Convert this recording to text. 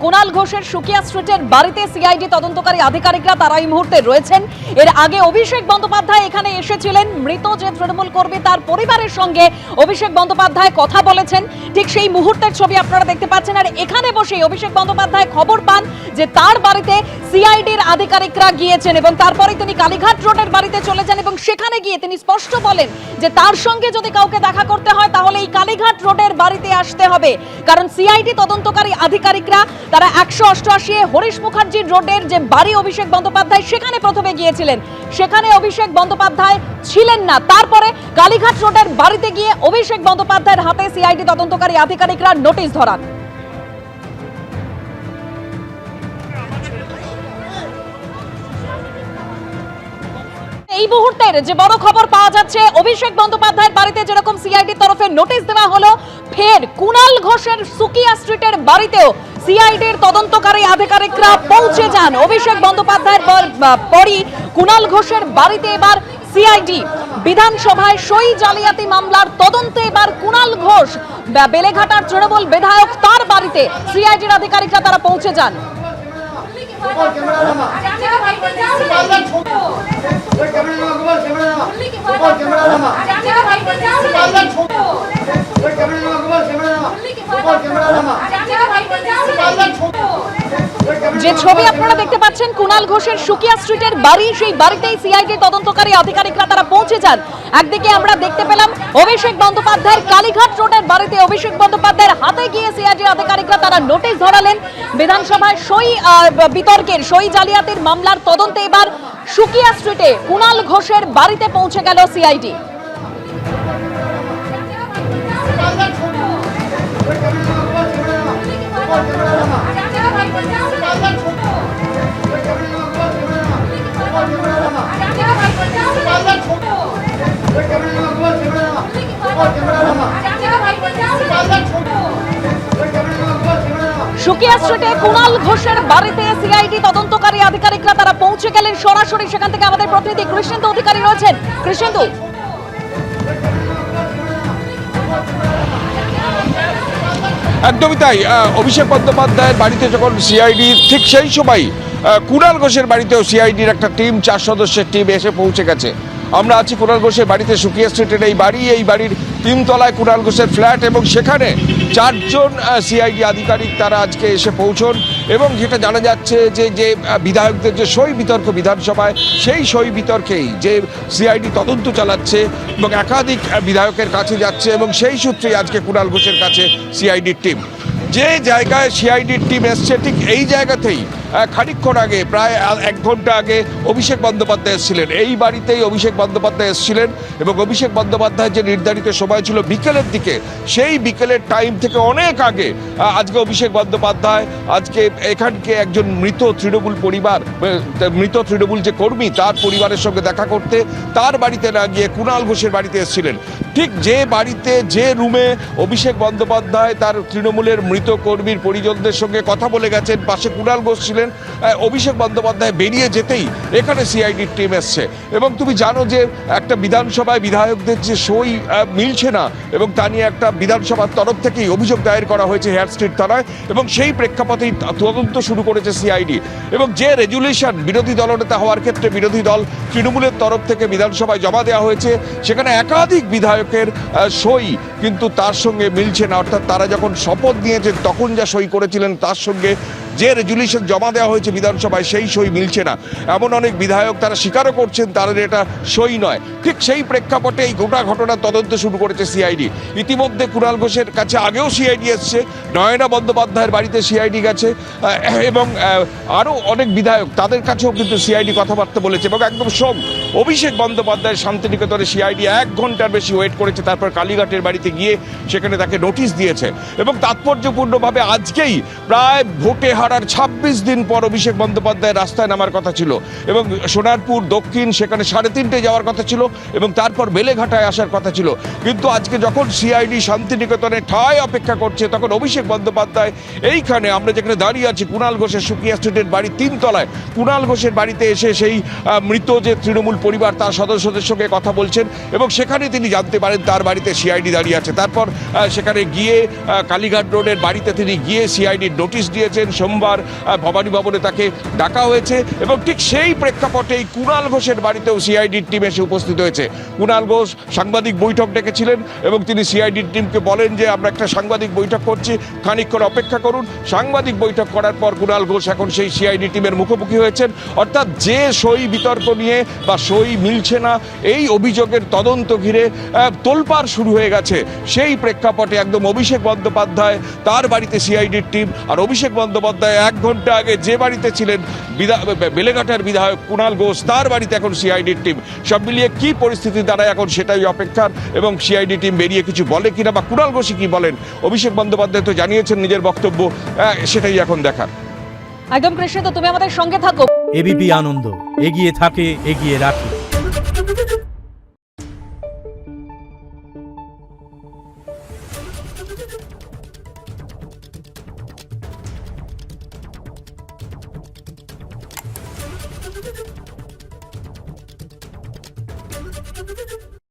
কুণাল ঘোষের সুকিয়া স্ট্রিটের বাড়িতে সিআইডি তদন্তকারী আধিকারিকরা তারা এই মুহূর্তে রয়েছেন। এর আগে অভিষেক বন্দ্যোপাধ্যায় এখানে এসেছিলেন, মৃত যে তৃণমূল কর্মী তার পরিবারের সঙ্গে অভিষেক বন্দ্যোপাধ্যায় কথা বলেছেন। ঠিক সেই মুহূর্তের ছবি আপনারা দেখতে পাচ্ছেন। আর এখানে বসেই অভিষেক বন্দ্যোপাধ্যায় খবর পান যে তার বাড়িতে সিআইডির আধিকারিকরা গিয়েছেন এবং তারপরে তিনি কালীঘাট রোডের বাড়িতে চলে যান এবং সেখানে গিয়ে তিনি স্পষ্ট বলেন যে তার সঙ্গে যদি কাউকে দেখা করতে হয় তাহলে এই কালীঘাট রোডের বাড়িতে আসতে হবে, কারণ সিআইডি তদন্তকারী আধিকারিকরা তারা 188 হরিশ মুখার্জি রোডের যে বাড়ি অভিষেক বন্দ্যোপাধ্যায় সেখানে প্রথমে গিয়েছিলেন, সেখানে অভিষেক বন্দ্যোপাধ্যায় ছিলেন না। তারপরে কালীঘাট রোডের বাড়িতে গিয়ে অভিষেক বন্দ্যোপাধ্যায়ের হাতে সিআইডি তদন্তকারী আধিকারিকরা নোটিশ ধরান। এই মুহূর্তের যে বড় খবর পাওয়া যাচ্ছে, অভিষেক বন্দ্যোপাধ্যায়ের বাড়িতে যেরকম সিআইডির তরফে নোটিশ দেওয়া হলো, ফের কুণাল ঘোষের সুকিয়া স্ট্রিটের বাড়িতেও সিআইডির তদন্তকারী আধিকারিকরা পৌঁছে যান। অভিষেক বন্দ্যোপাধ্যায়ের পরই কুণাল ঘোষের বাড়িতে এবার সিআইডি। বিধানসভায় সই জালিয়াতি মামলার তদন্তে এবার কুণাল ঘোষ, বেলেঘাটার তৃণমূল বিধায়ক, তার বাড়িতে সিআইডির আধিকারিকরা তারা পৌঁছে যান। যে ছবি আপনারা দেখতে পাচ্ছেন কুণাল ঘোষের সুকিয়া স্ট্রিটের বাড়ি, সেই বাড়িতেই সিআইডি তদন্তকারী আধিকারিকরা তারা পৌঁছে যান। একদিকে আমরা দেখতে পেলাম অভিষেক বন্দ্যোপাধ্যায়ের কালীঘাট রোডের বাড়িতে অভিষেক বন্দ্যোপাধ্যায়ের হাতে গিয়ে সিআইডি আধিকারিকরা তারা নোটিশ ধরালেন। বিধানসভায় বিতর্কের সই জালিয়াতির মামলার তদন্তে এবার সুকিয়া স্ট্রিটে কুণাল ঘোষের বাড়িতে পৌঁছে গেল সিআইডি। সুকিয়া স্ট্রিটে কুণাল ঘোষের বাড়িতে সিআইডি তদন্তকারী আধিকারিকরা তারা পৌঁছে গেলেন। সরাসরি সেখান থেকে আমাদের প্রতিনিধি কৃষ্ণেন্দু অধিকারী রয়েছেন। কৃষ্ণেন্দু, একদমই তাই। অভিষেক বন্দ্যোপাধ্যায়ের বাড়িতে যখন সিআইডি, ঠিক সেই সময় কুণাল ঘোষের বাড়িতেও সিআইডির একটা টিম, 4 সদস্যের টিম এসে পৌঁছে গেছে। আমরা আছি কুণাল ঘোষের বাড়িতে, সুকিয়া স্ট্রিটের এই বাড়ির 3 তলায় কুণাল ঘোষের ফ্ল্যাট এবং সেখানে 4 জন সিআইডি আধিকারিক তারা আজকে এসে পৌঁছন। এবং যেটা জানা যাচ্ছে যে বিধায়কদের যে সই বিতর্ক বিধানসভায়, সেই সই বিতর্কেই যে সিআইডি তদন্ত চালাচ্ছে এবং একাধিক বিধায়কের কাছে যাচ্ছে এবং সেই সূত্রেই আজকে কুণাল ঘোষের কাছে সিআইডির টিম। যে জায়গায় সিআইডির টিম এসছে ঠিক এই জায়গাতেই খানিকক্ষণ আগে, প্রায় 1 ঘন্টা আগে অভিষেক বন্দ্যোপাধ্যায় এসেছিলেন। এই বাড়িতেই অভিষেক বন্দ্যোপাধ্যায় এসেছিলেন এবং অভিষেক বন্দ্যোপাধ্যায়ের যে নির্ধারিত সময় ছিল বিকেলের দিকে, সেই বিকেলের টাইম থেকে অনেক আগে আজকে অভিষেক বন্দ্যোপাধ্যায় আজকে এখানকে একজন মৃত তৃণমূল যে কর্মী তার পরিবারের সঙ্গে দেখা করতে তার বাড়িতে না গিয়ে কুণাল ঘোষের বাড়িতে এসেছিলেন। ঠিক যে বাড়িতে, যে রুমে অভিষেক বন্দ্যোপাধ্যায় তার তৃণমূলের মৃত কর্মীর পরিজনদের সঙ্গে কথা বলে গেছেন, পাশে কুণাল ঘোষ ছিলেন, অভিষেক বন্দ্যোপাধ্যায় বেরিয়ে যেতেই এখানে সিআইডির টিম এসছে। এবং তুমি জানো যে একটা বিধানসভায় বিধায়কদের যে সই মিলছে না এবং তা নিয়ে একটা বিধানসভার তরফ থেকেই অভিযোগ দায়ের করা হয়েছে হেয়ার স্ট্রিট থানায় এবং সেই প্রেক্ষাপটেই তদন্ত শুরু করেছে সিআইডি। এবং যে রেজুলেশন বিরোধী দলনেতা হওয়ার ক্ষেত্রে বিরোধী দল তৃণমূলের তরফ থেকে বিধানসভায় জমা দেওয়া হয়েছে, সেখানে একাধিক বিধায়কের সই কিন্তু তার সঙ্গে মিলছে না। অর্থাৎ তারা যখন শপথ নিয়েছেন তখন যা সই করেছিলেন তার সঙ্গে যে রেজুলেশন জমা দেওয়া হয়েছে বিধানসভায় সেই সই মিলছে না। এমন অনেক বিধায়ক তারা স্বীকারও করছেন তাদের এটা সই নয়। ঠিক সেই প্রেক্ষাপটে এই গোটা ঘটনার তদন্ত শুরু করেছে সিআইডি। ইতিমধ্যে কুণাল ঘোষের কাছে আগেও সিআইডি এসছে, নয়না বন্দ্যোপাধ্যায়ের বাড়িতে সিআইডি গেছে এবং আরও অনেক বিধায়ক তাদের কাছেও কিন্তু সিআইডি কথাবার্তা বলেছে। এবং একদম অভিষেক বন্দ্যোপাধ্যায়ের শান্তিনিকেতনে সিআইডি 1 ঘন্টার বেশি ওয়েট করেছে, তারপর কালীঘাটের বাড়িতে গিয়ে সেখানে তাকে নোটিশ দিয়েছে। এবং তাৎপর্যপূর্ণভাবে আজকেই প্রায় ভোটে হারার 26 দিন পর অভিষেক বন্দ্যোপাধ্যায় রাস্তায় নামার কথা ছিল এবং সোনারপুর দক্ষিণ সেখানে 3:30 যাওয়ার কথা ছিল এবং তারপর বেলেঘাটায় আসার কথা ছিল। কিন্তু আজকে যখন সিআইডি শান্তিনিকেতনে ঠায় অপেক্ষা করছে তখন অভিষেক বন্দ্যোপাধ্যায় এইখানে, আমরা যেখানে দাঁড়িয়ে আছি কুণাল ঘোষের সুকিয়া স্ট্রিটের বাড়ি 3 তলায়, কুণাল ঘোষের বাড়িতে এসে সেই মৃত যে তৃণমূল পরিবার তার সদস্যদের সঙ্গে কথা বলছেন এবং সেখানে তিনি জানতে পারেন তার বাড়িতে সিআইডি দাঁড়িয়ে আছে। তারপর সেখানে গিয়ে কালীঘাট রোডের বাড়িতে তিনি গিয়ে সিআইডির নোটিশ দিয়েছেন। সোমবার ভবানী ভবনে তাকে ডাকা হয়েছে এবং ঠিক সেই প্রেক্ষাপটেই কুণাল ঘোষের বাড়িতেও সিআইডির টিম এসে উপস্থিত হয়েছে। কুণাল ঘোষ সাংবাদিক বৈঠক ডেকেছিলেন এবং তিনি সিআইডির টিমকে বলেন যে আমরা একটা সাংবাদিক বৈঠক করছি, খানিকক্ষণ অপেক্ষা করুন। সাংবাদিক বৈঠক করার পর কুণাল ঘোষ এখন সেই সিআইডি টিমের মুখোমুখি হয়েছেন। অর্থাৎ যে সই বিতর্ক নিয়ে বা সই মিলছে না এই অভিযোগের তদন্ত ঘিরে তোলপাড় শুরু হয়ে গেছে, সেই প্রেক্ষাপটে একদম অভিষেক বন্দ্যোপাধ্যায় তার বাড়িতে সিআইডির টিম, আর অভিষেক বন্দ্যোপাধ্যায় 1 ঘন্টা আগে যে বাড়িতে ছিলেন বেলেঘাটার বিধায়ক কুণাল ঘোষ তার বাড়িতে এখন সিআইডির টিম। সব মিলিয়ে কি পরিস্থিতি দাঁড়ায় এখন সেটাই অপেক্ষার, এবং সিআইডি টিম বেরিয়ে কিছু বলে কিনা বা কুণাল ঘোষই কি বলেন, অভিষেক বন্দ্যোপাধ্যায় তো জানিয়েছেন নিজের বক্তব্য, সেটাই এখন দেখার। একদম কৃষ্ণ, তো তুমি আমাদের সঙ্গে থাকো। এবিপি আনন্দ এগিয়ে থাকে, এগিয়ে রাখে।